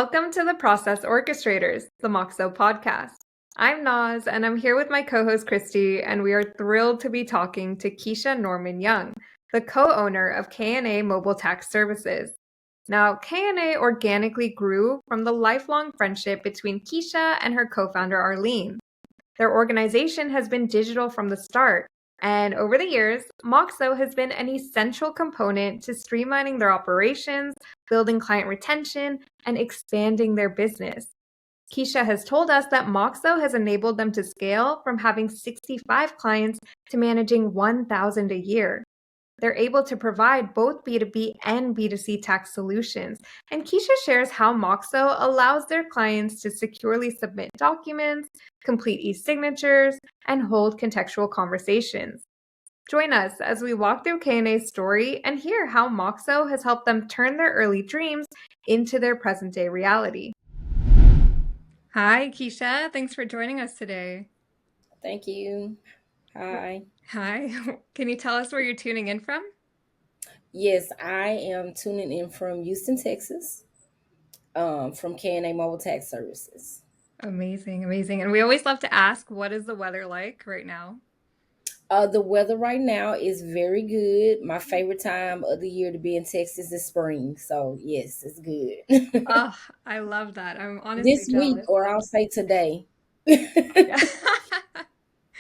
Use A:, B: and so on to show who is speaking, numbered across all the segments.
A: Welcome to the Process Orchestrators, the Moxo podcast. I'm Naz, and I'm here with my co-host Christy, and we are thrilled to be talking to Kesha Norman-Young, the co-owner of K&A Mobile Tax Services. Now, K&A organically grew from the lifelong friendship between Kesha and her co-founder Arlene. Their organization has been digital from the start, and over the years, Moxo has been an essential component to streamlining their operations, building client retention, and expanding their business. Kesha has told us that Moxo has enabled them to scale from having 65 clients to managing 1,000 a year. They're able to provide both B2B and B2C tax solutions. And Kesha shares how Moxo allows their clients to securely submit documents, complete e-signatures, and hold contextual conversations. Join us as we walk through K&A's story and hear how Moxo has helped them turn their early dreams into their present-day reality. Hi, Kesha. Thanks for joining us today.
B: Thank you. Hi.
A: Hi. Can you tell us where you're tuning in from?
B: Yes, I am tuning in from Houston, Texas, from K&A Mobile Tax Services.
A: Amazing, amazing. And we always love to ask, what is the weather like right now?
B: The weather right now is very good. My favorite time of the year to be in Texas is spring. So, yes, it's good.
A: Oh, I love that. I'm honestly
B: This week,
A: jealous.
B: or I'll say today,
A: Yeah.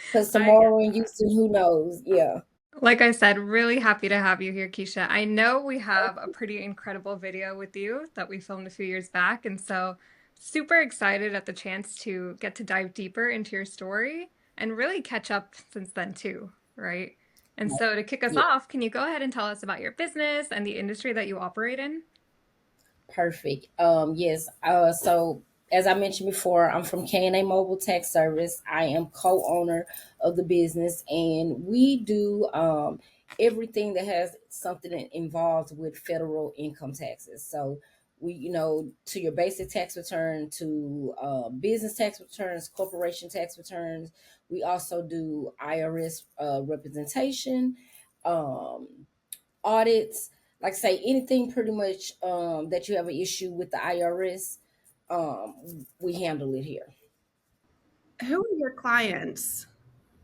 B: because
A: I get
B: tomorrow in
A: that.
B: Houston, who knows? Yeah.
A: Like I said, really happy to have you here, Kesha. I know we have a pretty incredible video with you that we filmed a few years back, and so super excited at the chance to get to dive deeper into your story and really catch up since then too, right? And so to kick us
B: Yeah.
A: off, can you go ahead and tell us about your business and the industry that you operate in?
B: Perfect. Yes. So as I mentioned before, I'm from K&A Mobile Tech Service. I am co-owner of the business, and we do everything that has something that involved with federal income taxes. So we, to your basic tax return, to business tax returns, corporation tax returns. We also do IRS representation, um, audits, like say anything pretty much that you have an issue with the IRS, we handle it here.
C: Who are your clients?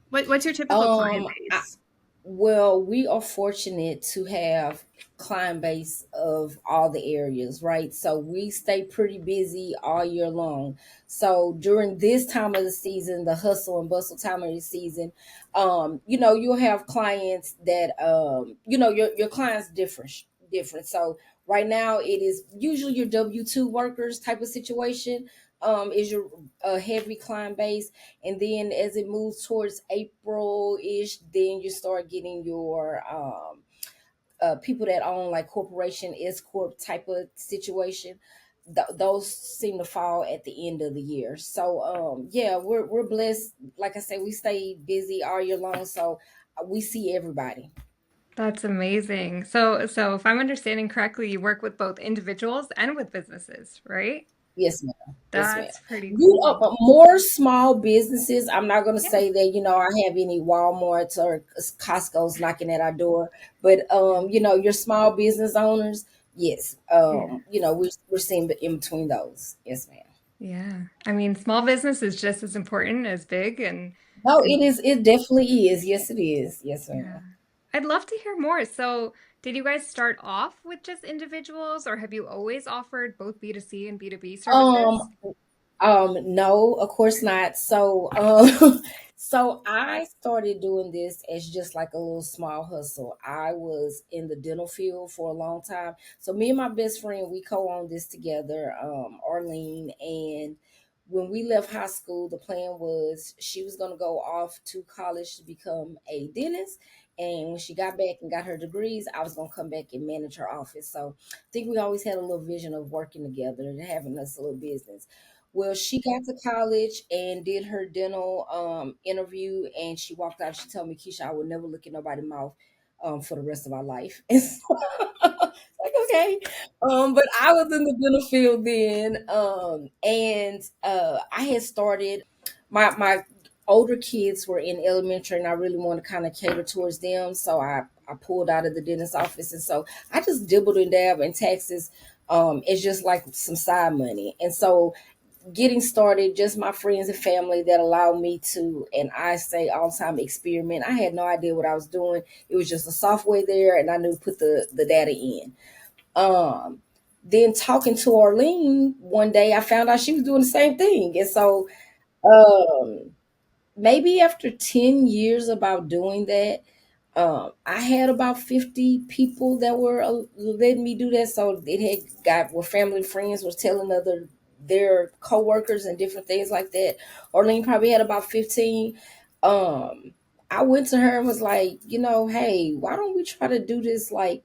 C: What's your typical client
B: Um, I,
C: base?
B: well, we are fortunate to have client base of all the areas, right? So we stay pretty busy all year long. So during this time of the season, the hustle and bustle time of the season, you'll have clients that your clients different. So right now it is usually your W-2 workers type of situation. Is your heavy client base, and then as it moves towards April-ish, then you start getting your people that own like corporation S corp type of situation. Those seem to fall at the end of the year. So yeah, we're blessed. Like I said, we stay busy all year long, so we see everybody.
A: That's amazing. So if I'm understanding correctly, you work with both individuals and with businesses, right?
B: Yes, ma'am. Yes, ma'am.
A: That's pretty
B: You
A: cool.
B: more small businesses. I'm not going to
A: Yeah.
B: say that I have any Walmarts or Costco's knocking at our door, but your small business owners. Yes,
A: Yeah.
B: we're seeing in between those. Yes, ma'am.
A: Yeah. I mean, small business is just as important as big
B: No,
A: and
B: it is. It definitely is. Yes, it is. Yes,
A: yeah.
B: ma'am.
A: I'd love to hear more. So, did you guys start off with just individuals or have you always offered both B2C and B2B services?
B: Um, no, of course not. So, so I started doing this as just like a little small hustle. I was in the dental field for a long time. So me and my best friend, we co-owned this together, Arlene. And when we left high school, the plan was she was going to go off to college to become a dentist. And when she got back and got her degrees, I was going to come back and manage her office. So I think we always had a little vision of working together and having us a little business. Well, she got to college and did her dental interview, and she walked out. She told me, Keisha, I would never look at nobody's mouth for the rest of our life. And so, like, okay. But I was in the dental field then, and I had started. My older kids were in elementary, and I really wanted to kind of cater towards them. So I pulled out of the dentist office, and so I just dibbled and dab in taxes It's just like some side money. And so getting started, just my friends and family that allow me to, and I say all the time, experiment. I had no idea what I was doing. It was just a software there, and I knew to put the data in. Then talking to Arlene one day, I found out she was doing the same thing. And so um, maybe after 10 years about doing that, I had about 50 people that were letting me do that. So it had got where family friends was telling their coworkers and different things like that. Orlean probably had about 15. Um, I went to her and was like, hey, why don't we try to do this, like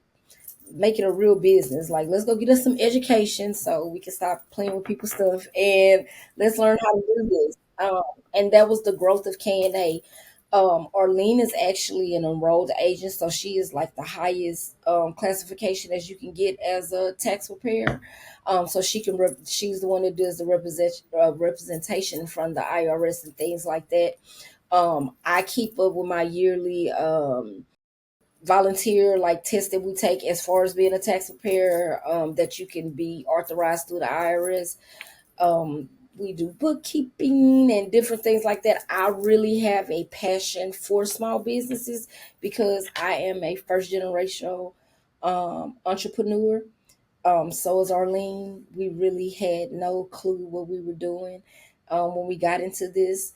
B: make it a real business? Like, let's go get us some education so we can stop playing with people's stuff, and let's learn how to do this. And that was the growth of K&A. Arlene is actually an enrolled agent, so she is like the highest classification as you can get as a tax preparer. So she's the one that does the representation from the IRS and things like that. I keep up with my yearly volunteer like test that we take as far as being a tax preparer, that you can be authorized through the IRS. We do bookkeeping and different things like that. I really have a passion for small businesses because I am a first generational entrepreneur. So is Arlene. We really had no clue what we were doing when we got into this.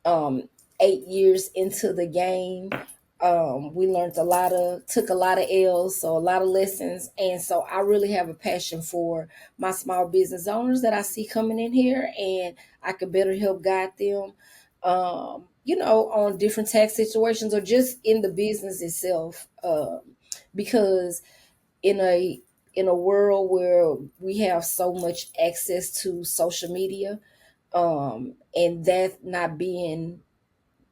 B: 8 years into the game, we learned took a lot of L's, so a lot of lessons. And so I really have a passion for my small business owners that I see coming in here, and I could better help guide them, on different tax situations or just in the business itself. Because in a world where we have so much access to social media, and that not being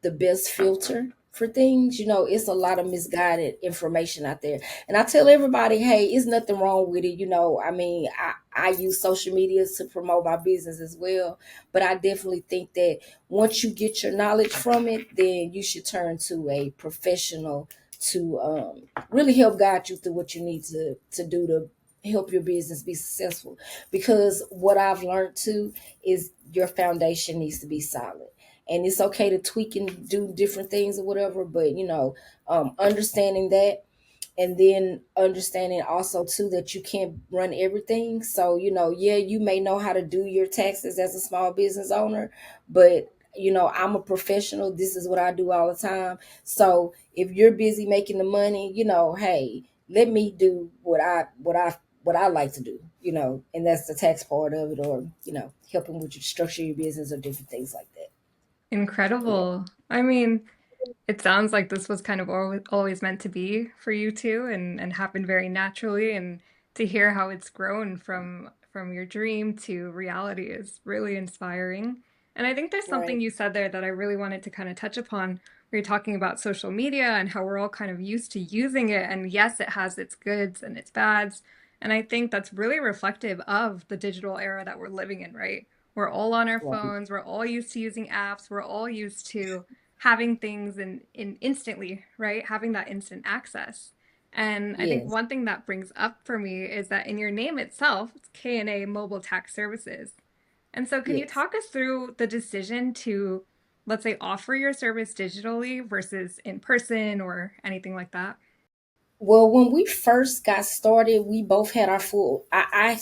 B: the best filter for things, it's a lot of misguided information out there. And I tell everybody, hey, it's nothing wrong with it. I mean, I use social media to promote my business as well, but I definitely think that once you get your knowledge from it, then you should turn to a professional to really help guide you through what you need to do to help your business be successful. Because what I've learned too is your foundation needs to be solid, and it's okay to tweak and do different things or whatever, but understanding that, and then understanding also too that you can't run everything. So yeah, you may know how to do your taxes as a small business owner, but I'm a professional. This is what I do all the time. So if you're busy making the money, hey, let me do what I like to do, and that's the tax part of it, or helping with your structure your business or different things like that. Yeah.
A: Incredible. I mean, it sounds like this was kind of always meant to be for you two, and happened very naturally. And to hear how it's grown from your dream to reality is really inspiring. And I think there's
B: Right.
A: something you said there that I really wanted to kind of touch upon. Where you're talking about social media and how we're all kind of used to using it. And yes, it has its goods and its bads. And I think that's really reflective of the digital era that we're living in, right? We're all on our
B: Right.
A: phones. We're all used to using apps. We're all used to having things in instantly, right? Having that instant access. And I think
B: Yes.
A: one thing that brings up for me is that in your name itself, it's K&A Mobile Tax Services. And so can you
B: Yes.
A: talk us through the decision to, let's say, offer your service digitally versus in person or anything like that?
B: Well, when we first got started, we both had our full. I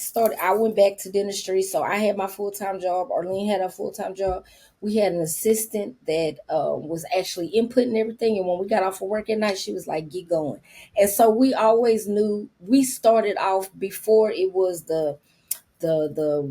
B: went back to dentistry, so I had my full time job. Arlene had a full time job. We had an assistant that was actually inputting everything. And when we got off of work at night, she was like, "Get going." And so we always knew we started off before it was the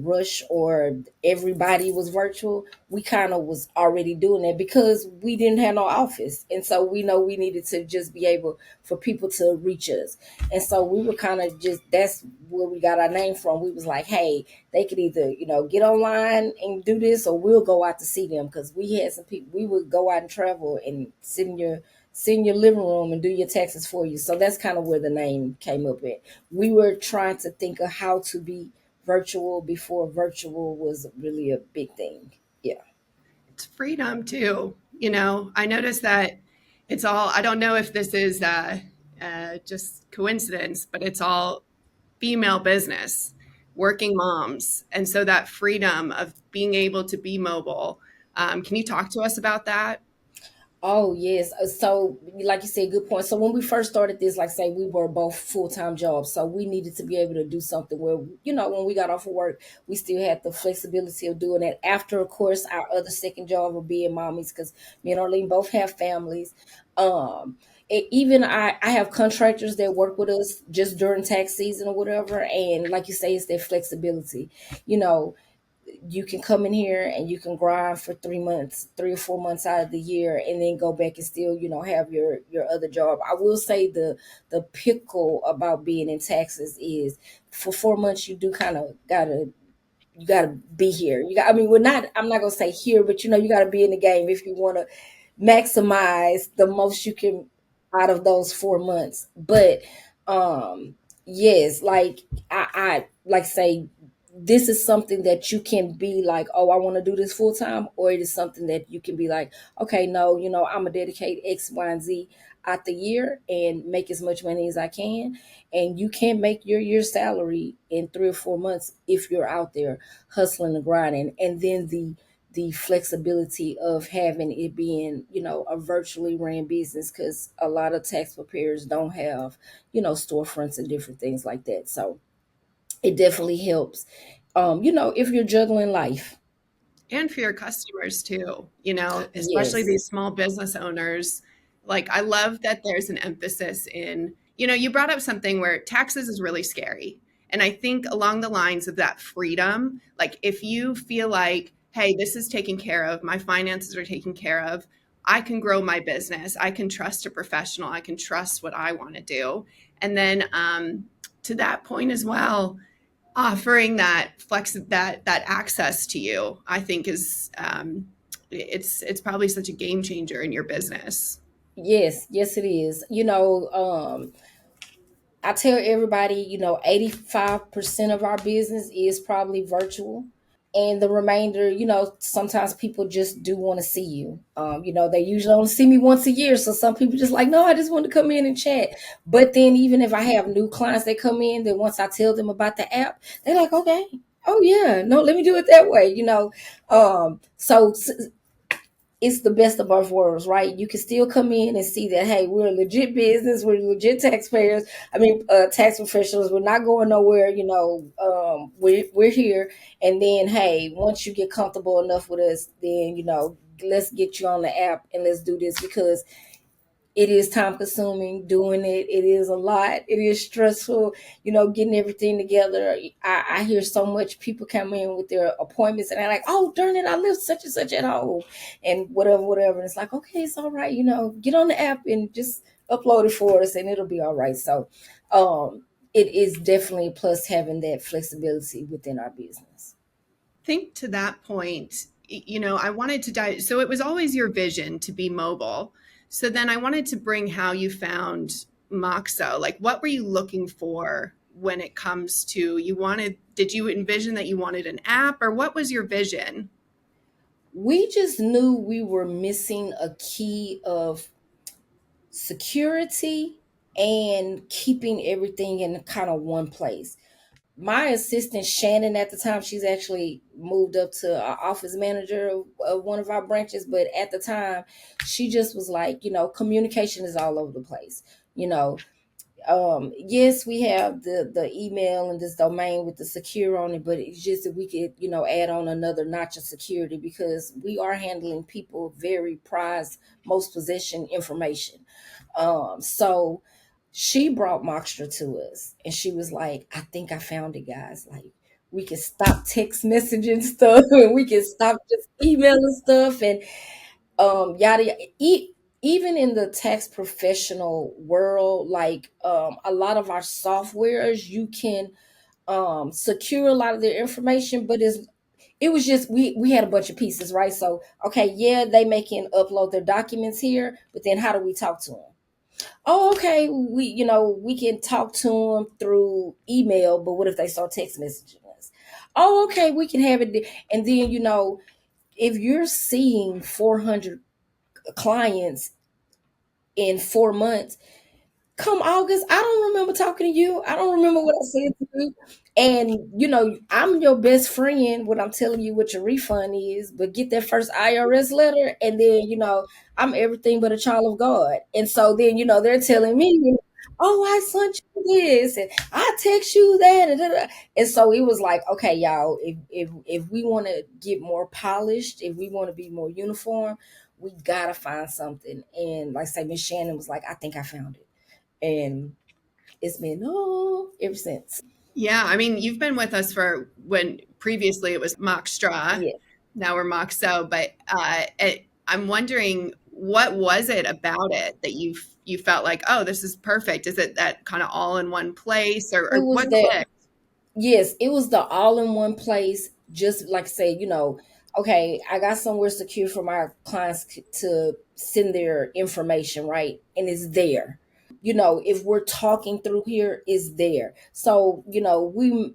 B: rush or everybody was virtual. We kind of was already doing that because we didn't have no office, and so we know we needed to just be able for people to reach us. And so we were kind of just, that's where we got our name from. We was like, hey, they could either get online and do this, or we'll go out to see them, because we had some people, we would go out and travel and sit in your living room and do your taxes for you. So that's kind of where the name came up at. We were trying to think of how to be virtual before virtual was really a big thing. Yeah.
C: It's freedom too. I noticed that it's all, I don't know if this is just coincidence, but it's all female business. working moms. And so that freedom of being able to be mobile. Can you talk to us about that?
B: Oh yes. So like you said, good point. So when we first started this, like say we were both full-time jobs. So we needed to be able to do something where, when we got off of work, we still had the flexibility of doing that. After, of course, our other second job of being mommies, because me and Arlene both have families. Even I have contractors that work with us just during tax season or whatever. And like you say, it's that flexibility. You know, you can come in here and you can grind for 3 months, 3 or 4 months out of the year, and then go back and still, have your other job. I will say the pickle about being in taxes is for 4 months you do kind of gotta be here. I mean, I'm not gonna say here, but you gotta be in the game if you want to maximize the most you can out of those 4 months. But yes, like I like say this is something that you can be like, oh, I want to do this full time, or it is something that you can be like, okay, no, I'm gonna dedicate X, Y, and Z out the year and make as much money as I can. And you can make your year's salary in 3 or 4 months if you're out there hustling and grinding. And then the flexibility of having it being, a virtually ran business, because a lot of tax preparers don't have, storefronts and different things like that. So it definitely helps, if you're juggling life.
C: And for your customers too, especially
B: Yes.
C: these small business owners. Like, I love that there's an emphasis in, you brought up something where taxes is really scary. And I think along the lines of that freedom, like if you feel like, hey, this is taken care of, my finances are taken care of, I can grow my business, I can trust a professional, I can trust what I want to do. And then to that point as well, offering that that access to you, I think is it's probably such a game changer in your business.
B: Yes, it is. I tell everybody, 85% of our business is probably virtual. And the remainder, sometimes people just do want to see you. They usually only see me once a year. So some people just like, no, I just want to come in and chat. But then even if I have new clients that come in, then once I tell them about the app, they're like, okay, oh yeah, no, let me do it that way. So it's the best of both worlds, right? You can still come in and see that, hey, we're a legit business, we're legit taxpayers. Tax professionals. We're not going nowhere. We're here. And then, hey, once you get comfortable enough with us, then let's get you on the app and let's do this, because it is time consuming doing it. It is a lot. It is stressful, getting everything together. I hear so much people come in with their appointments and they're like, oh, darn it, I live such and such at home and whatever. And it's like, okay, it's all right. Get on the app and just upload it for us and it'll be all right. So it is definitely a plus having that flexibility within our business.
C: Think to that point, I wanted to dive. So it was always your vision to be mobile. So then I wanted to bring how you found Moxo. Like, what were you looking for when it comes to did you envision that you wanted an app, or what was your vision?
B: We just knew we were missing a key of security and keeping everything in kind of one place. My assistant Shannon at the time, she's actually moved up to our office manager of one of our branches, but at the time she just was like, communication is all over the place. Yes, we have the email and this domain with the secure on it, but it's just that we could add on another notch of security, because we are handling people very prized, most possession information. So she brought Moxtra to us and she was like, I think I found it, guys. Like, we can stop text messaging stuff and we can stop just emailing stuff and yada. Even in the tax professional world, like a lot of our softwares, you can secure a lot of their information, but it was just we had a bunch of pieces, right? So okay, yeah, they can upload their documents here, but then how do we talk to them? Oh, okay, we can talk to them through email, but what if they start text messaging us? Oh, okay, we can have it. And then if you're seeing 400 clients in 4 months, come August, I don't remember talking to you. I don't remember what I said to you. And I'm your best friend when I'm telling you what your refund is, but get that first IRS letter, and then I'm everything but a child of God. And so then they're telling me, oh, I sent you this, and I text you that, and so it was like, okay, y'all, if we want to get more polished, if we want to be more uniform, we gotta find something. And like I say, Miss Shannon was like, I think I found it, and it's been ever since.
C: Yeah, I mean, you've been with us for when previously it was Moxstra,
B: Yeah.
C: now we're Moxo, but I'm wondering what was it about it that you felt like, oh, this is perfect? Is it that kind of all in one place,
B: It
C: or
B: was
C: what
B: that.
C: clicked?
B: Yes, it was the all in one place. Just like I say, okay, I got somewhere secure for my clients to send their information, right? And it's there. If we're talking through here, it's there. So, we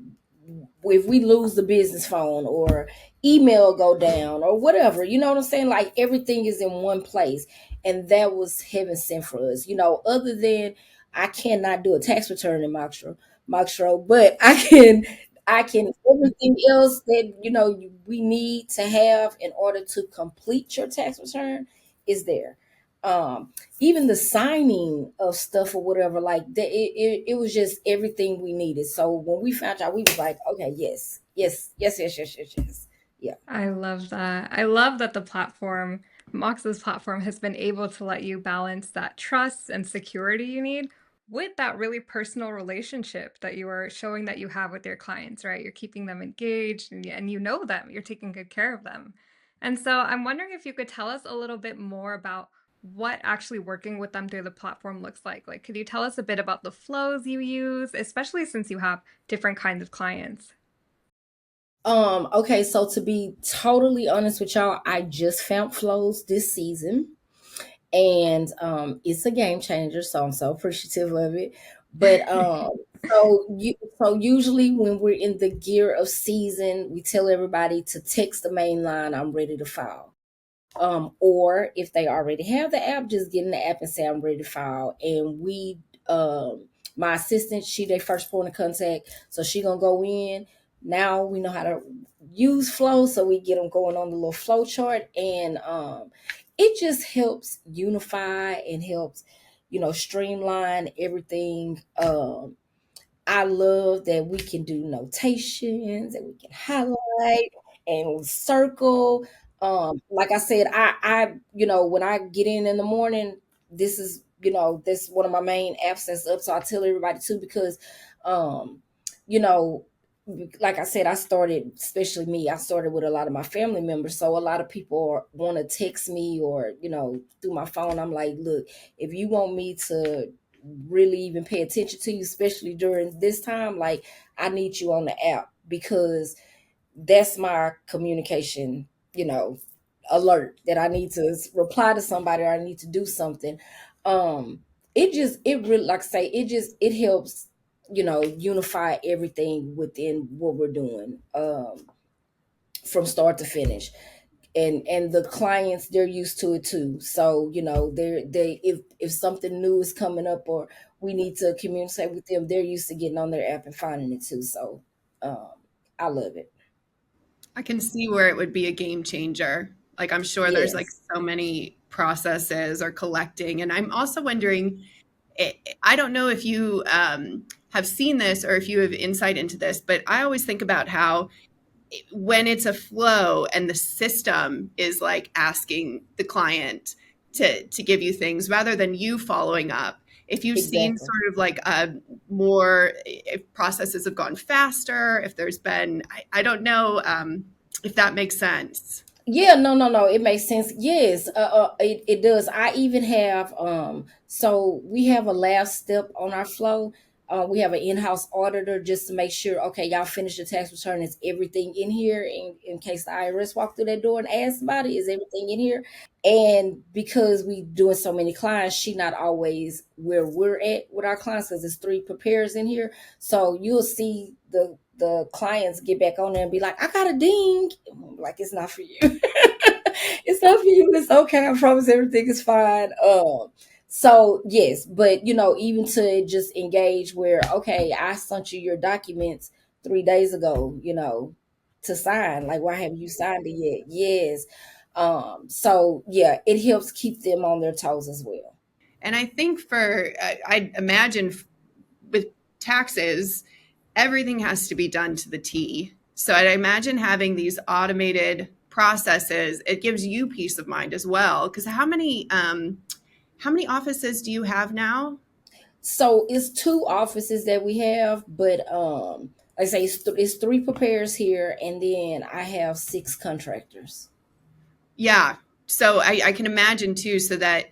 B: if we lose the business phone or email go down or whatever, you know what I'm saying? Like everything is in one place. And that was heaven sent for us. Other than I cannot do a tax return in Moxtro, but I can everything else that we need to have in order to complete your tax return is there. Even the signing of stuff or whatever, like that, it was just everything we needed. So when we found out, we was like, okay, yes, yes, yes, yes, yes, yes, yes. Yeah.
A: I love that. I love that the platform, Mox's platform, has been able to let you balance that trust and security you need with that really personal relationship that you are showing that you have with your clients, right? You're keeping them engaged and you know them, you're taking good care of them. And so I'm wondering if you could tell us a little bit more about what actually working with them through the platform looks like. Like, could you tell us a bit about the flows you use, especially since you have different kinds of clients?
B: Okay, so to be totally honest with y'all, I just found flows this season, and it's a game changer, so I'm so appreciative of it. But so usually when we're in the gear of season, we tell everybody to text the main line, I'm ready to file. Or if they already have the app, just get in the app and say I'm ready to file. And my assistant, she their first point of contact, so she gonna go in. Now we know how to use flow, so we get them going on the little flow chart, and it just helps unify and helps streamline everything. I love that we can do notations and we can highlight and circle. Like I said, when I get in the morning, this is this one of my main apps that's up. So I tell everybody too, because you know like I said, especially me, I started with a lot of my family members. So a lot of people want to text me or, through my phone. I'm like, look, if you want me to really even pay attention to you, especially during this time, like I need you on the app, because that's my communication, alert that I need to reply to somebody or I need to do something. Um, it really, like I say, it helps, unify everything within what we're doing, from start to finish. And the clients, they're used to it too. So, they if something new is coming up or we need to communicate with them, they're used to getting on their app and finding it too. So, um, I love it.
C: I can see where it would be a game changer. Like, I'm sure there's like
B: Yes.
C: so many processes or collecting. And I'm also wondering, I don't know if you have seen this or if you have insight into this, but I always think about how when it's a flow and the system is like asking the client to give you things rather than you following up, if you've seen
B: Exactly.
C: sort of like a more, if processes have gone faster, if there's been, I don't know if that makes sense.
B: Yeah, no, it makes sense. Yes, it does. I even have so we have a last step on our flow. We have an in-house auditor just to make sure, okay, y'all finish the tax return. Is everything in here? In case the IRS walk through that door and ask about it, is everything in here? And because we doing so many clients, she not always where we're at with our clients, because there's three preparers in here. So you'll see the clients get back on there and be like, I got a ding. Like, it's not for you. It's not for you. It's okay. I promise everything is fine. So yes, but even to just engage where, okay, I sent you your documents 3 days ago, to sign. Like, why haven't you signed it yet? Yes. So yeah, it helps keep them on their toes as well.
C: And I think I imagine with taxes, everything has to be done to the T. So I'd imagine having these automated processes, it gives you peace of mind as well. Because how many offices do you have now?
B: So it's 2 offices that we have, but like I say, it's 3 preparers here, and then I have 6 contractors.
C: Yeah. So I can imagine too, so that,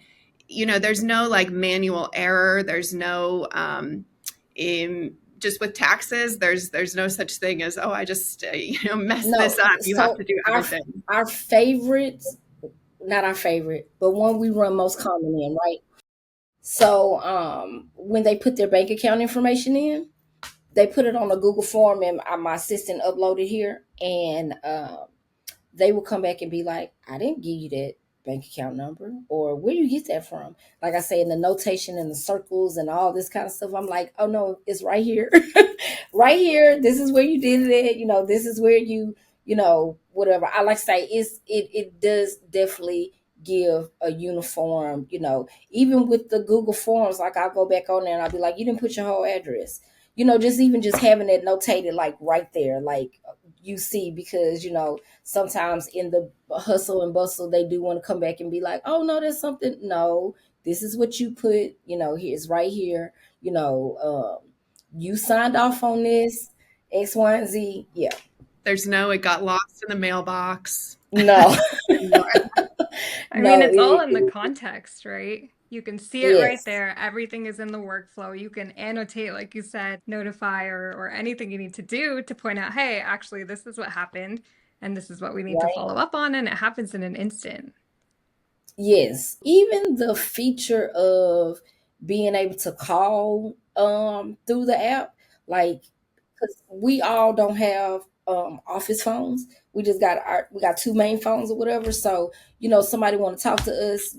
C: there's no like manual error. There's no, just with taxes, there's no such thing as, oh, I just, messed this
B: No,
C: up. You have
B: so
C: to do
B: our
C: everything.
B: our favorite, not our favorite, but one we run most common in, right? So when they put their bank account information in, they put it on a Google form, and my assistant uploaded here, and they will come back and be like, I didn't give you that bank account number, or where you get that from? Like I say, in the notation and the circles and all this kind of stuff, I'm like, oh no, it's right here. Right here. This is where you did it. This is where whatever. I like to say it does definitely give a uniform, even with the Google forms, like I'll go back on there and I'll be like, you didn't put your whole address. Just having it notated like right there, like you see, because sometimes in the hustle and bustle, they do want to come back and be like, oh no, there's something. No, this is what you put, here's right here, you signed off on this, X, Y, and Z. Yeah.
C: There's no, it got lost in the mailbox.
B: No.
A: I mean, it's all in the
B: it
A: context, right? You can see it right
B: yes.
A: there. Everything is in the workflow. You can annotate, like you said, notify or anything you need to do to point out, hey, actually, this is what happened and this is what we need to
B: Right.
A: follow up on. And it happens in an instant.
B: Yes. Even the feature of being able to call through the app, like, because we all don't have office phones. We got 2 main phones or whatever. So, somebody want to talk to us,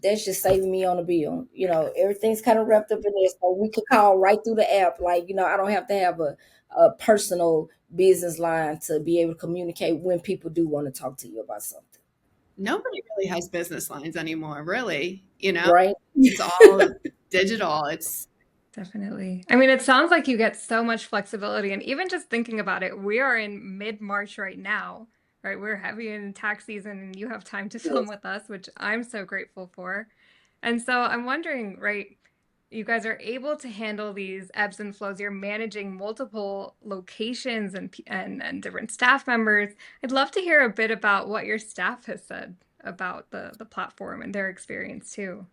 B: that's just saving me on a bill. Everything's kind of wrapped up in there. So we could call right through the app. Like, I don't have to have a personal business line to be able to communicate when people do want to talk to you about something.
C: Nobody really has business lines anymore, really.
B: Right?
C: It's all digital. It's
A: Definitely. I mean, it sounds like you get so much flexibility. And even just thinking about it, we are in mid-March right now, right? We're heavy in tax season and you have time to film
B: Yes.
A: with us, which I'm so grateful for. And so I'm wondering, right, you guys are able to handle these ebbs and flows. You're managing multiple locations and different staff members. I'd love to hear a bit about what your staff has said about the platform and their experience too.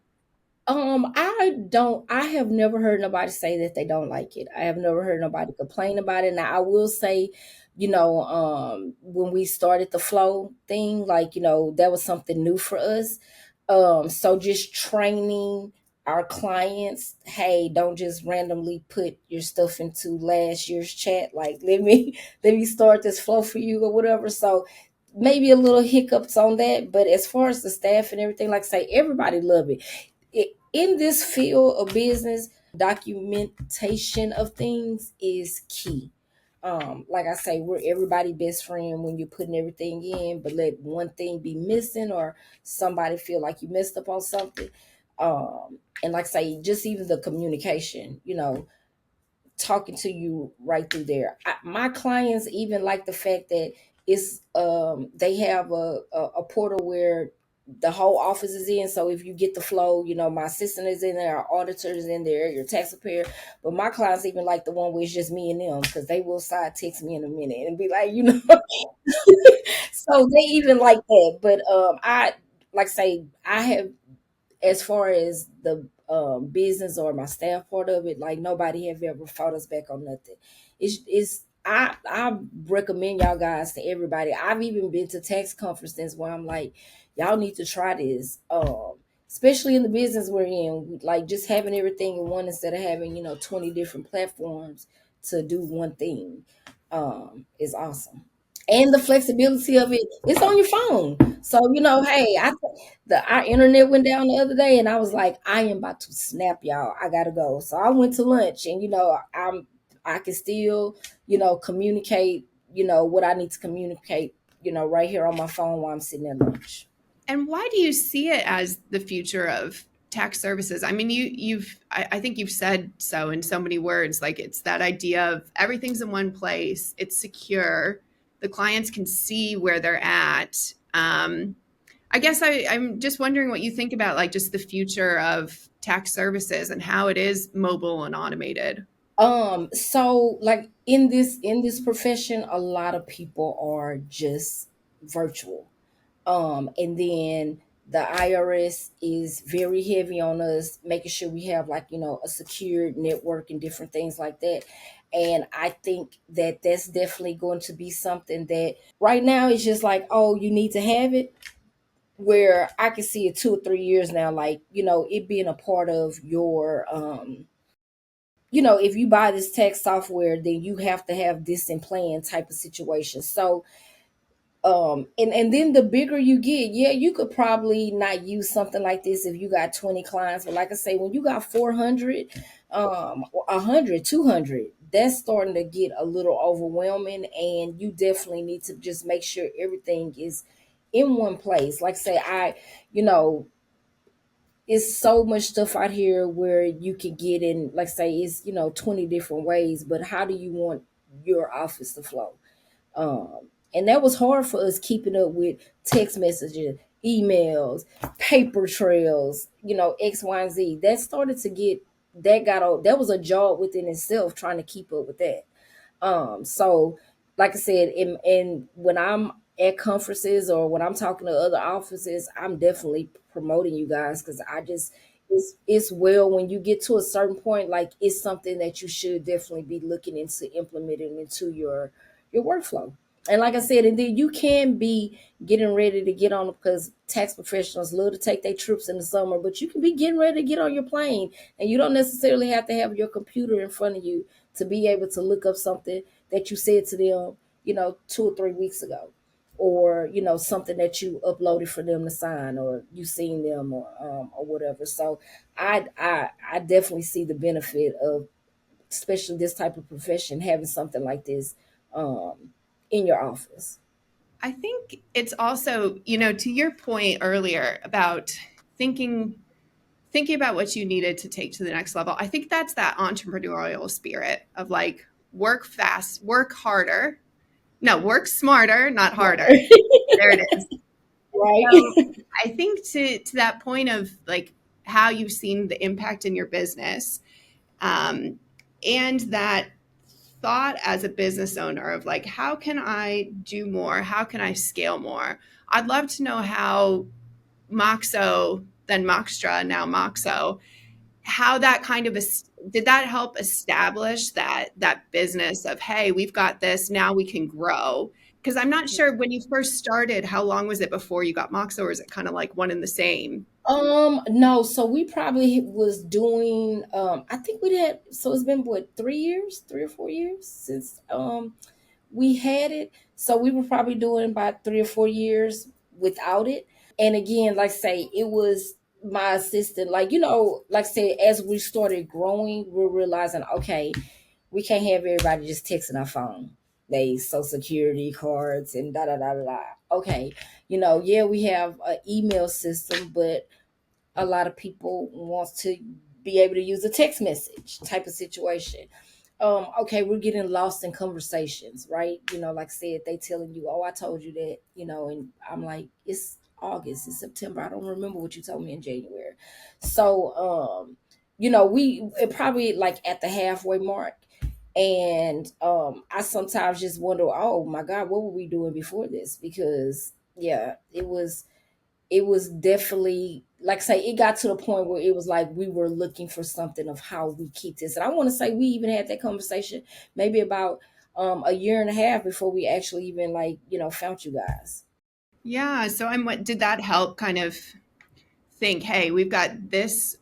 B: I have never heard nobody say that they don't like it. I have never heard nobody complain about it. Now I will say, when we started the flow thing, like, that was something new for us. So just training our clients, hey, don't just randomly put your stuff into last year's chat. Like, let me start this flow for you or whatever. So maybe a little hiccups on that. But as far as the staff and everything, like I say, everybody love it. In this field of business, documentation of things is key. Like I say, we're everybody best friend when you're putting everything in, but let one thing be missing or somebody feel like you messed up on something. And like I say, just even the communication, talking to you right through there. My clients even like the fact that it's they have a portal where the whole office is in. So if you get the flow, my assistant is in there, our auditor is in there, your tax preparer. But my clients even like the one where it's just me and them, because they will side text me in a minute and be like, so they even like that. But I like say I have, as far as the business or my staff part of it, like nobody have ever fought us back on nothing. I recommend y'all guys to everybody. I've even been to tax conferences where I'm like, y'all need to try this. Especially in the business we're in, like just having everything in one instead of having 20 different platforms to do one thing is awesome. and the flexibility of it, it's on your phone. So hey, our internet went down the other day, and I was like, I am about to snap, y'all. I gotta go. So I went to lunch, and I can still communicate what I need to communicate right here on my phone while I'm sitting at lunch.
C: And why do you see it as the future of tax services? I mean, I think you've said so in so many words. Like, it's that idea of everything's in one place. It's secure. The clients can see where they're at. I guess I'm just wondering what you think about, like, just the future of tax services and how it is mobile and automated.
B: So like in this profession, a lot of people are just virtual. And then the IRS is very heavy on us, making sure we have like, a secured network and different things like that. And I think that that's definitely going to be something that right now it's just like, oh, you need to have it. Where I can see it 2 or 3 years now, like, it being a part of your, if you buy this tax software, then you have to have this in plan type of situation. So and then the bigger you get, yeah, you could probably not use something like this if you got 20 clients, but like I say, when you got 400, 100, 200, that's starting to get a little overwhelming, and you definitely need to just make sure everything is in one place. Like say, you know it's so much stuff out here where you can get in, like say it's 20 different ways, but how do you want your office to flow? And that was hard for us, keeping up with text messages, emails, paper trails, X, Y, and Z. That started to get that was a job within itself, trying to keep up with that. So like I said, in when I'm at conferences or when I'm talking to other offices, I'm definitely promoting you guys, because it's well, when you get to a certain point, like it's something that you should definitely be looking into implementing into your workflow. And like I said, and then you can be getting ready to get on, because tax professionals love to take their trips in the summer, but you can be getting ready to get on your plane, and you don't necessarily have to have your computer in front of you to be able to look up something that you said to them, 2 or 3 weeks ago, or something that you uploaded for them to sign, or you seen them, or whatever. So I definitely see the benefit of, especially this type of profession, having something like this in your office.
C: I think it's also, to your point earlier about thinking about what you needed to take to the next level. I think that's that entrepreneurial spirit of like, work fast, work harder. No, work smarter, not harder. There it is.
B: Right.
C: So I think to that point of like how you've seen the impact in your business, and that thought as a business owner of like, how can I do more? How can I scale more? I'd love to know how Moxo, then Moxtra, now Moxo, how that kind of did that help establish that business of, hey, we've got this, now we can grow? Because I'm not sure, when you first started, how long was it before you got Moxo, or is it kind of like one and the same?
B: No, so we probably was doing, I think we did, so it's been what, 3 years, 3 or 4 years since we had it. So we were probably doing about 3 or 4 years without it. And again, like say, it was my assistant, like, like say, as we started growing, we're realizing, okay, we can't have everybody just texting our phone. They social security cards and da da da da da. Okay, yeah, we have an email system, but a lot of people want to be able to use a text message type of situation. Okay, we're getting lost in conversations, right? Like I said, they telling you, oh, I told you that, and I'm like, it's August, it's September, I don't remember what you told me in January. So we probably like at the halfway mark. And I sometimes just wonder, oh my God, what were we doing before this? Because yeah, it was definitely, like I say, it got to the point where it was like we were looking for something of how we keep this. And I want to say we even had that conversation maybe about a year and a half before we actually even like, found you guys.
C: Yeah. So did that help kind of think, hey, we've got this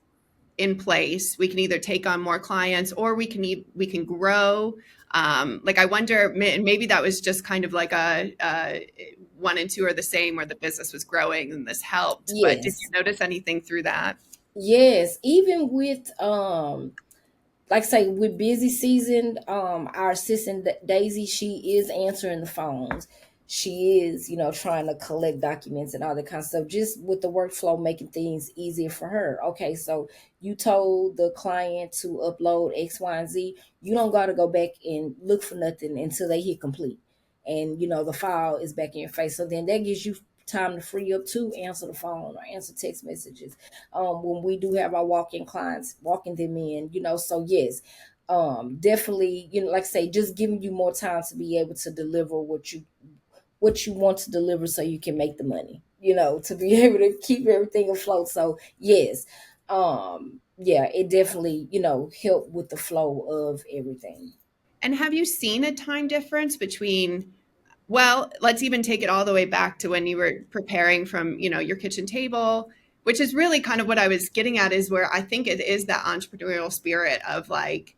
C: in place, we can either take on more clients, or we can grow Like I wonder, maybe that was just kind of like a one and two are the same, where the business was growing and this helped. But did you
B: Yes.
C: notice anything through that?
B: Yes. Even with like say with busy season, our assistant Daisy, she is answering the phones. She is, trying to collect documents and all that kind of stuff, just with the workflow, making things easier for her. Okay, so you told the client to upload X, Y, and Z. You don't got to go back and look for nothing until they hit complete. And the file is back in your face. So then that gives you time to free up to answer the phone or answer text messages when we do have our walk-in clients, walking them in, so yes, definitely, like I say, just giving you more time to be able to deliver what you want to deliver so you can make the money, to be able to keep everything afloat. So yes, yeah, it definitely, helped with the flow of everything.
C: And have you seen a time difference between, well, let's even take it all the way back to when you were preparing from, your kitchen table, which is really kind of what I was getting at, is where I think it is that entrepreneurial spirit of like,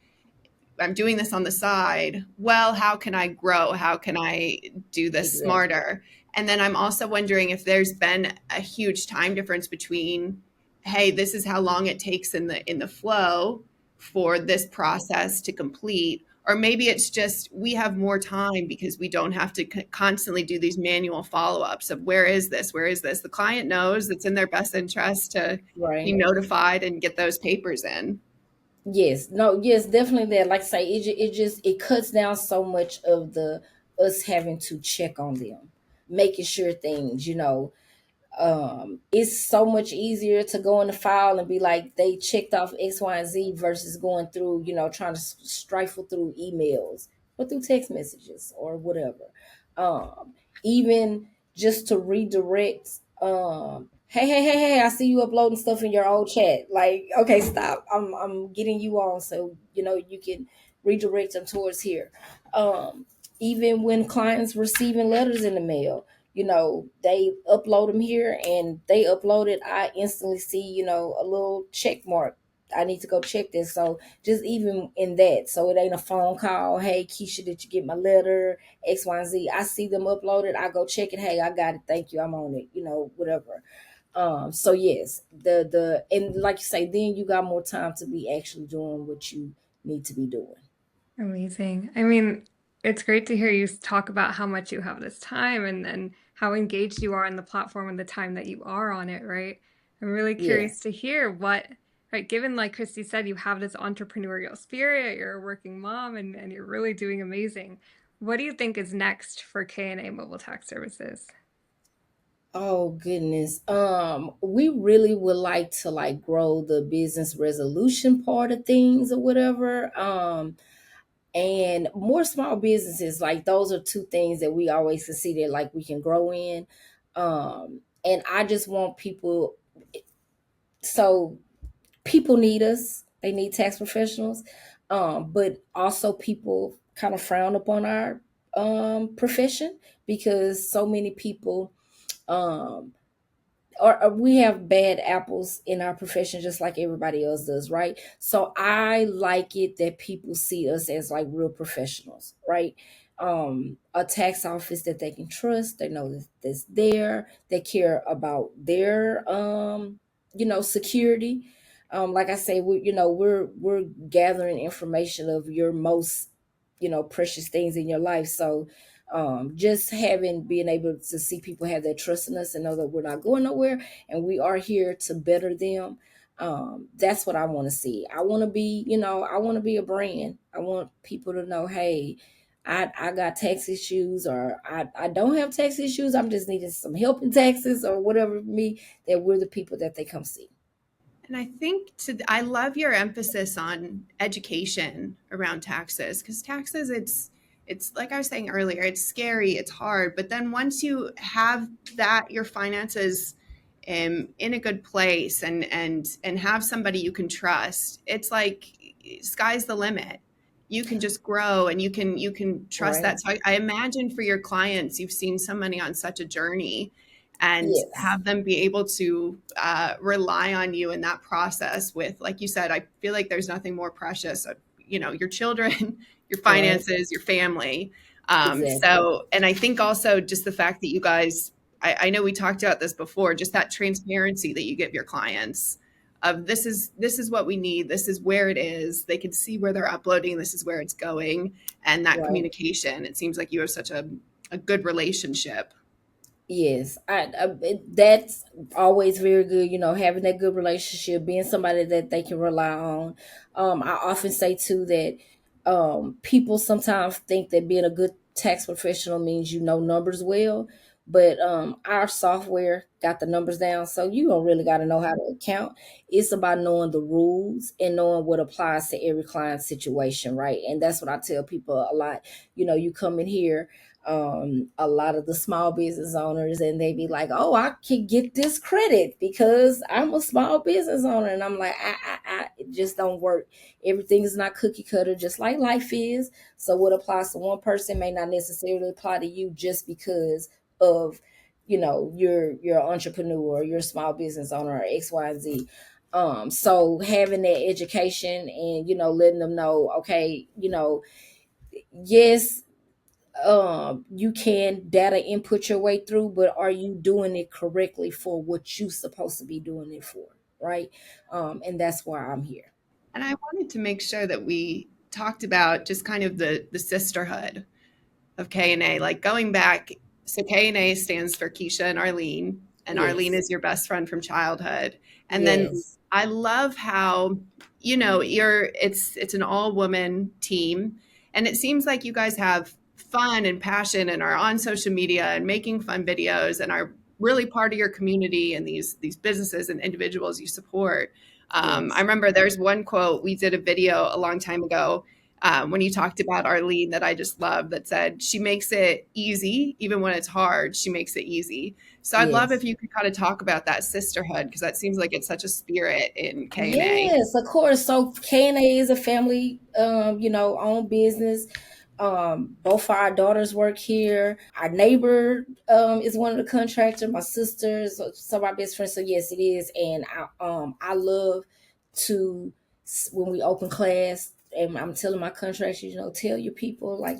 C: I'm doing this on the side. Well, how can I grow? How can I do this
B: Exactly.
C: smarter? And then I'm also wondering if there's been a huge time difference between, hey, this is how long it takes in the flow for this process to complete, or maybe it's just we have more time because we don't have to constantly do these manual follow-ups of where is this? Where is this? The client knows it's in their best interest to be
B: Right.
C: notified and get those papers in.
B: Yes, no, yes, definitely that. Like I say, it cuts down so much of the us having to check on them, making sure things, it's so much easier to go in the file and be like they checked off X, Y, and Z versus going through, trying to strifle through emails or through text messages or whatever. Um, Even just to redirect, hey, I see you uploading stuff in your old chat. Like, okay, stop. I'm getting you on so you can redirect them towards here. Even when clients receiving letters in the mail, they upload them here and they upload it, I instantly see, a little check mark. I need to go check this. So just even in that, so it ain't a phone call. Hey, Kesha, did you get my letter? X, Y, and Z. I see them uploaded. I go check it. Hey, I got it. Thank you. I'm on it. Whatever. So yes, the and like you say, then you got more time to be actually doing what you need to be doing.
A: Amazing. I mean, it's great to hear you talk about how much you have this time and how engaged you are on the platform and the time that you are on it, right? I'm really curious
B: Yes.
A: to hear right, given like Christy said, you have this entrepreneurial spirit, you're a working mom and you're really doing amazing. What do you think is next for K&A Mobile Tax Services?
B: Oh goodness. We really would like to like grow the business resolution part of things or whatever. And more small businesses, like those are two things that we always consider like we can grow in. And I just want people, so people need us. They need tax professionals. But also people kind of frown upon our profession because so many people um or we have bad apples in our profession just like everybody else does, right? So I like it that people see us as like real professionals, right? A tax office that they can trust, they know that's there, they care about their security. Like I say, we're gathering information of your most precious things in your life. So just having being able to see people have that trust in us and know that we're not going nowhere and we are here to better them. That's what I want to see. I want to be, I want to be a brand. I want people to know, hey, I got tax issues, or I don't have tax issues. I'm just needing some help in taxes or whatever me, that we're the people that they come see.
C: And I love your emphasis on education around taxes, because taxes, it's like I was saying earlier, it's scary, it's hard, but then once you have your finances in a good place and have somebody you can trust, it's like sky's the limit. You can just grow and you can trust
B: Right.
C: that. So I imagine for your clients, you've seen so many on such a journey, and
B: Yes.
C: have them be able to rely on you in that process with, like you said, I feel like there's nothing more precious, your children, your
B: Right.
C: finances, your family.
B: Exactly.
C: So, and I think also just the fact that you guys, I know we talked about this before, just that transparency that you give your clients of this is what we need, this is where it is. They can see where they're uploading, this is where it's going, and that
B: Right.
C: communication. It seems like you have such a good relationship.
B: Yes, that's always very good. Having that good relationship, being somebody that they can rely on. I often say too that people sometimes think that being a good tax professional means you know numbers well, but our software got the numbers down, so you don't really got to know how to account. It's about knowing the rules and knowing what applies to every client situation, right? And that's what I tell people a lot. You come in here, a lot of the small business owners, and they be like, oh, I can get this credit because I'm a small business owner. And I'm like, it just don't work. Everything is not cookie cutter, just like life is. So what applies to one person may not necessarily apply to you just because of you're an entrepreneur, you're a small business owner, or X, Y, and Z. So having that education and letting them know, okay, yes, you can data input your way through, but are you doing it correctly for what you supposed to be doing it for, right? And that's why I'm here.
C: And I wanted to make sure that we talked about just kind of the sisterhood of K&A, like going back. So K&A stands for Kesha and Arlene
B: Yes.
C: is your best friend from childhood. And then
B: Yes.
C: I love how, it's an all woman team. And it seems like you guys have fun and passion and are on social media and making fun videos and are really part of your community and these businesses and individuals you support. I
B: Yes.
C: remember there's one quote, we did a video a long time ago, when you talked about Arlene, that I just love, that said, she makes it easy, even when it's hard, she makes it easy. So I'd love if
B: Yes.
C: you could kind of talk about that sisterhood, because that seems like it's such a spirit in K&A.
B: Yes, of course. So K&A is a family, owned business. Both of our daughters work here. Our neighbor is one of the contractors. My sisters, some of our best friends. So yes, it is. And I love to, when we open class, and I'm telling my contractors, tell your people, like,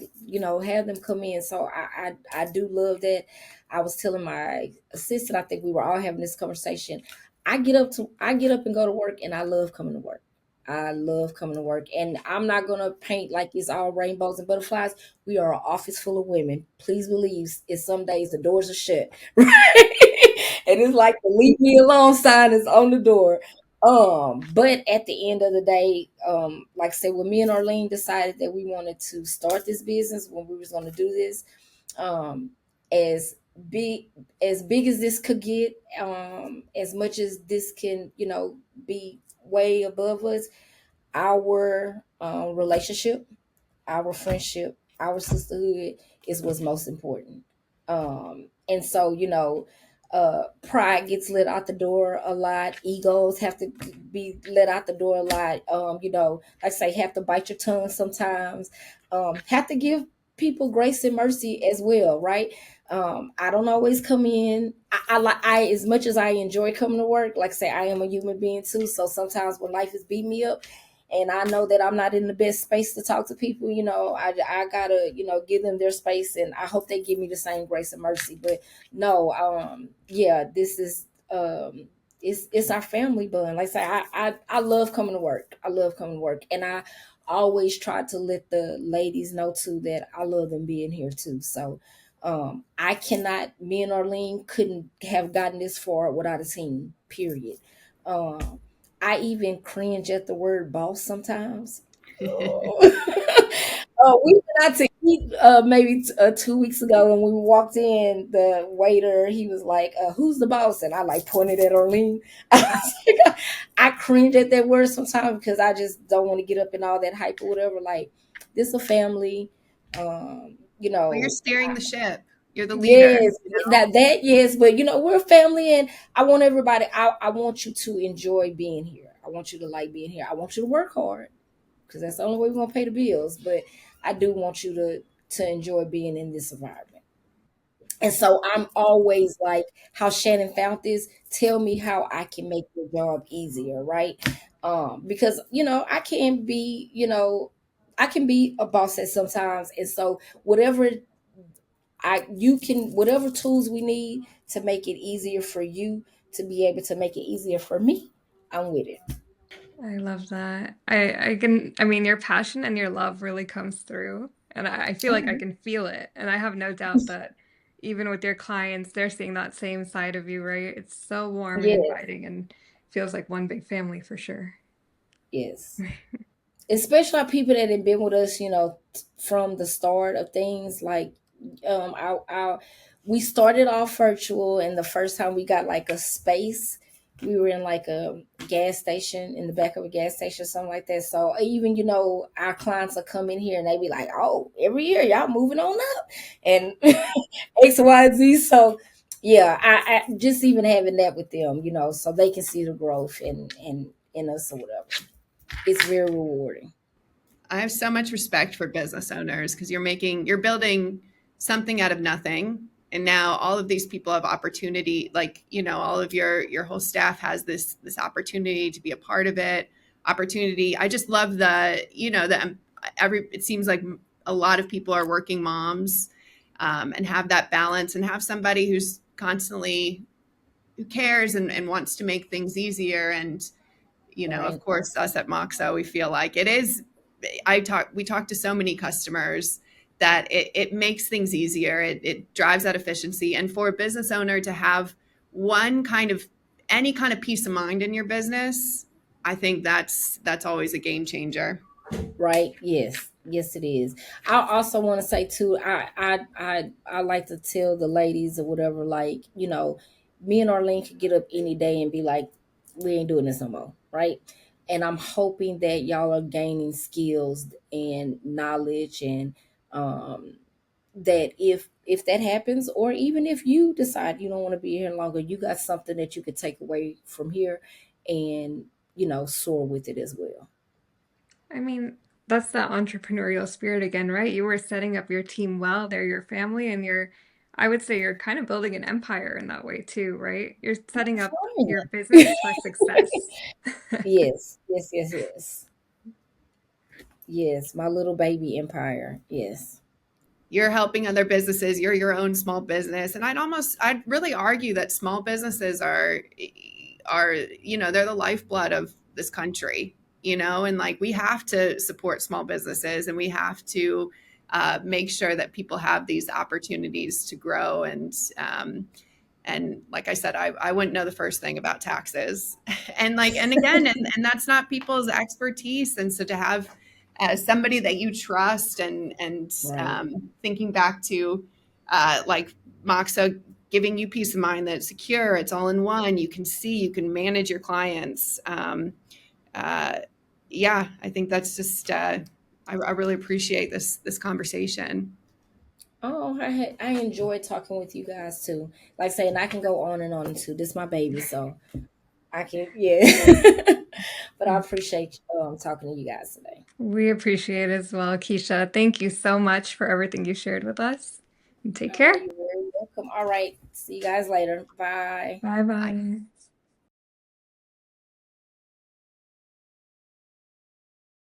B: have them come in. So I do love that. I was telling my assistant, I think we were all having this conversation. I get up and go to work, and I love coming to work. I love coming to work, and I'm not gonna paint like it's all rainbows and butterflies. We are an office full of women. Please believe, it's some days the doors are shut, right? And it's like the "leave me alone" sign is on the door. But at the end of the day, like I said, when me and Arlene decided that we wanted to start this business, when we was gonna do this, um, as big big as this could get, as much as this can, be way above us, our relationship, our friendship, our sisterhood is what's most important. And so, pride gets let out the door a lot. Egos have to be let out the door a lot. Like I say, have to bite your tongue sometimes. Have to give people grace and mercy as well, right? I don't always come in. I as much as I enjoy coming to work, like I say, I am a human being too. So sometimes when life is beating me up, and I know that I'm not in the best space to talk to people, I gotta, give them their space, and I hope they give me the same grace and mercy. But no, yeah, this is it's our family bond. Like I say, I love coming to work. I love coming to work, and I always try to let the ladies know too that I love them being here too. So I cannot, me and Arlene couldn't have gotten this far without a team, period. Um, I even cringe at the word boss sometimes. We went out to eat maybe 2 weeks ago, and we walked in. The waiter, he was like, "Who's the boss?" And I like pointed at Arlene. I was like, I cringe at that word sometimes because I just don't want to get up in all that hype or whatever. Like, this a family, you
C: Well, you're
B: know.
C: steering the ship. You're the leader.
B: Yes, that yes, but we're a family, and I want everybody. I want you to enjoy being here. I want you to like being here. I want you to work hard because that's the only way we're gonna pay the bills. But I do want you to enjoy being in this environment. And so I'm always like how Shannon found this. Tell me how I can make your job easier, right? Because I can be, I can be a boss at sometimes, and so whatever tools we need to make it easier for you to be able to make it easier for me, I'm with it.
A: I love that. I mean, your passion and your love really comes through. And I feel like I
B: Mhm.
A: can feel it. And I have no doubt that even with your clients, they're seeing that same side of you, right? It's so warm and
B: Yes,
A: inviting and feels like one big family for sure.
B: yes. Especially our people that have been with us, from the start of things. Like, we started off virtual, and the first time we got like a space, we were in like a gas station, in the back of a gas station, something like that. So even, our clients will come in here and they be like, "Oh, every year y'all moving on up," and X, Y, Z. So yeah, I just even having that with them, so they can see the growth and in us or whatever. It's very rewarding.
C: I have so much respect for business owners because you're building something out of nothing. And now all of these people have opportunity, like, all of your whole staff has this opportunity to be a part of it. Opportunity. I just love it seems like a lot of people are working moms, and have that balance and have somebody who cares and wants to make things easier. And of
B: Right.
C: course, us at Moxo, we feel like it is. We talk to so many customers that it makes things easier. It drives that efficiency. And for a business owner to have any kind of peace of mind in your business, I think that's always a game changer.
B: Right. Yes, it is. I also want to say too, I like to tell the ladies or whatever, like, me and Arlene could get up any day and be like, we ain't doing this no more, right? And I'm hoping that y'all are gaining skills and knowledge, and um that if that happens, or even if you decide you don't want to be here longer, you got something that you could take away from here and soar with it as well.
A: I mean, that's that entrepreneurial spirit again, right? You were setting up your team well. They're your family, and I would say you're kind of building an empire in that way too, right? You're setting up your business for success.
B: Yes, yes, yes, yes. Yes, my little baby empire. Yes.
C: You're helping other businesses, you're your own small business. And I'd really argue that small businesses are they're the lifeblood of this country, and like we have to support small businesses, and we have to make sure that people have these opportunities to grow. And like I said, I wouldn't know the first thing about taxes. And again, and that's not people's expertise. And so to have somebody that you trust, and
B: Right.
C: thinking back to like Moxo giving you peace of mind that it's secure, it's all in one, you can see, you can manage your clients. Uh, yeah, I think that's just, I really appreciate this conversation.
B: Oh, I enjoy talking with you guys too. Like saying, I can go on and on too. This is my baby, so I can, yeah. But I appreciate talking to you guys today.
A: We appreciate it as well, Kesha. Thank you so much for everything you shared with us. And take
B: Oh,
A: care.
B: you're very welcome. All right. See you guys later. Bye.
A: Bye
C: Bye.
A: bye.